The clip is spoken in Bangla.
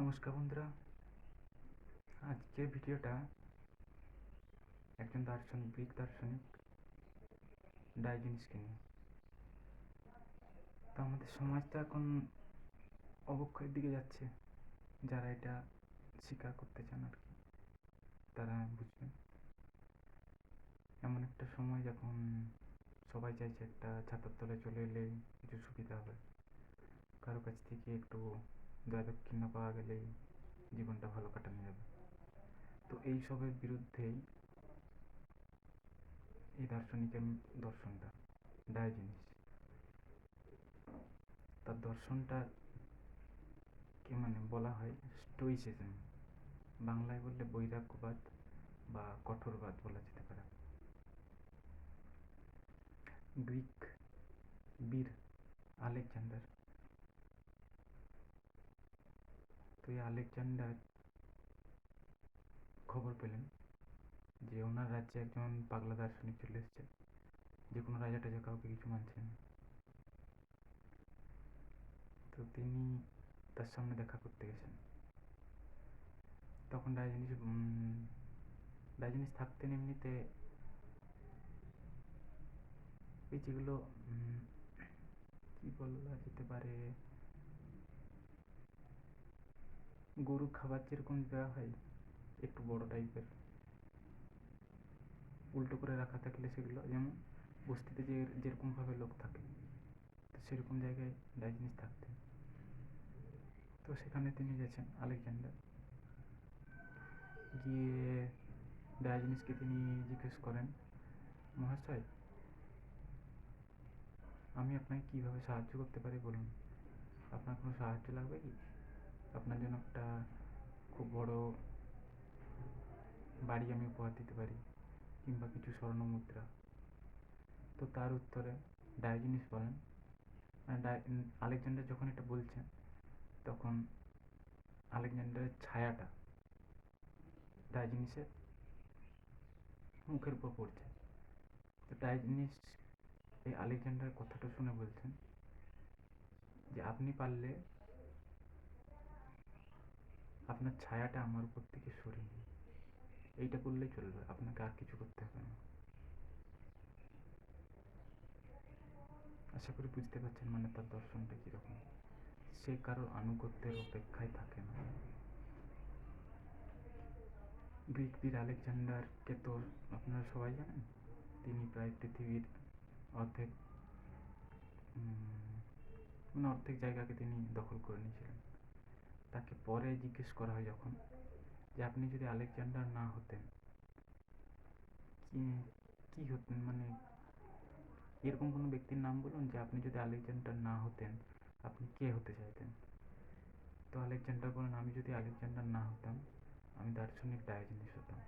নমস্কার বন্ধুরা, আজকের ভিডিওটা একজন গ্রিক দার্শনিক ডায়োজেনিসকে নিয়ে। তো আমাদের সমাজ তো এখন অবক্ষয়ের দিকে যাচ্ছে। যারা এটা স্বীকার করতে চান আর কি, তারা বুঝবেন। এমন একটা সময় যখন সবাই চাইছে একটা ছাতার তলায় চলে এলে কিছু সুবিধা হবে, কারো কাছ থেকে একটু দয়া দক্ষিণা পাওয়া গেলেই জীবনটা ভালো কাটানো যাবে। তো এই সবের বিরুদ্ধেই এই দার্শনিকের দর্শনটা, ডায়োজেনিস। তার দর্শনটা কে বলা হয় স্টোইসিজম, বাংলায় বললে বৈরাগ্যবাদ বা কঠোরবাদ বলা যেতে পারে। গ্রিক বীর আলেকজান্ডার, তো এই আলেকজান্ডার খবর পেলেন যে ওনার রাজ্যে একজন পাগলা দার্শনিক চলে এসছে, যে কোনো রাজা টাজা কাউকে কিছু মানছেন। তো তিনি তার সামনে দেখা করতে গেছেন। তখন ডায়োজেনিস থাকতেন এমনিতে এই যেগুলো কি বলা যেতে পারে, গরু খাবার যেরকম দেওয়া হয় একটু বড় টাইপের, উল্টো করে রাখা থাকলে সেগুলো, যেমন বস্তিতে যেরকমভাবে লোক থাকে, তো সেরকম জায়গায় ডায়োজেনিস থাকতেন। তো সেখানে তিনি গেছেন আলেকজান্ডার, গিয়ে ডায়োজেনিসকে তিনি জিজ্ঞেস করেন, মহাশয়, আমি আপনাকে কীভাবে সাহায্য করতে পারি বলুন। আপনার কোনো সাহায্য লাগবে কি? আপনার জন্য একটা খুব বড় বাড়ি আমি উপহার দিতে পারি, কিংবা কিছু স্বর্ণ মুদ্রা। তো তার উত্তরে ডায়োজেনিস বলেন, আলেকজান্ডার যখন এটা বলছেন তখন আলেকজান্ডারের ছায়াটা ডায়োজেনিসের মুখের উপর পড়ছে। তো ডায়োজেনিস এই আলেকজান্ডারের কথাটা শুনে বলছেন যে আপনি পারলে আপনার ছায়াটা আমার উপর থেকে সরিয়ে নিন, এইটা করলেই চলবে, আপনাকে আর কিছু করতে হবে না। আশা করি বুঝতে পারছেন তার দর্শনটা কীরকম। সে কারোর আনুগত্যের অপেক্ষায় থাকে না। গ্রিক বীর আলেকজান্ডারকে তো আপনারা সবাই জানেন, তিনি প্রায় পৃথিবীর অর্ধেক অর্ধেক জায়গাকে তিনি দখল করে নিয়েছিলেন। তাকে পরে জিজ্ঞেস করা হয় যখন, যে আপনি যদি আলেকজান্ডার না হতেন কি হতেন, এরকম কোনো ব্যক্তির নাম বলুন যে আপনি যদি আলেকজান্ডার না হতেন আপনি কে হতে চাইতেন। তো আলেকজান্ডার বলেন, আমি যদি আলেকজান্ডার না হতাম আমি দার্শনিক ডায়োজেনিস হতাম।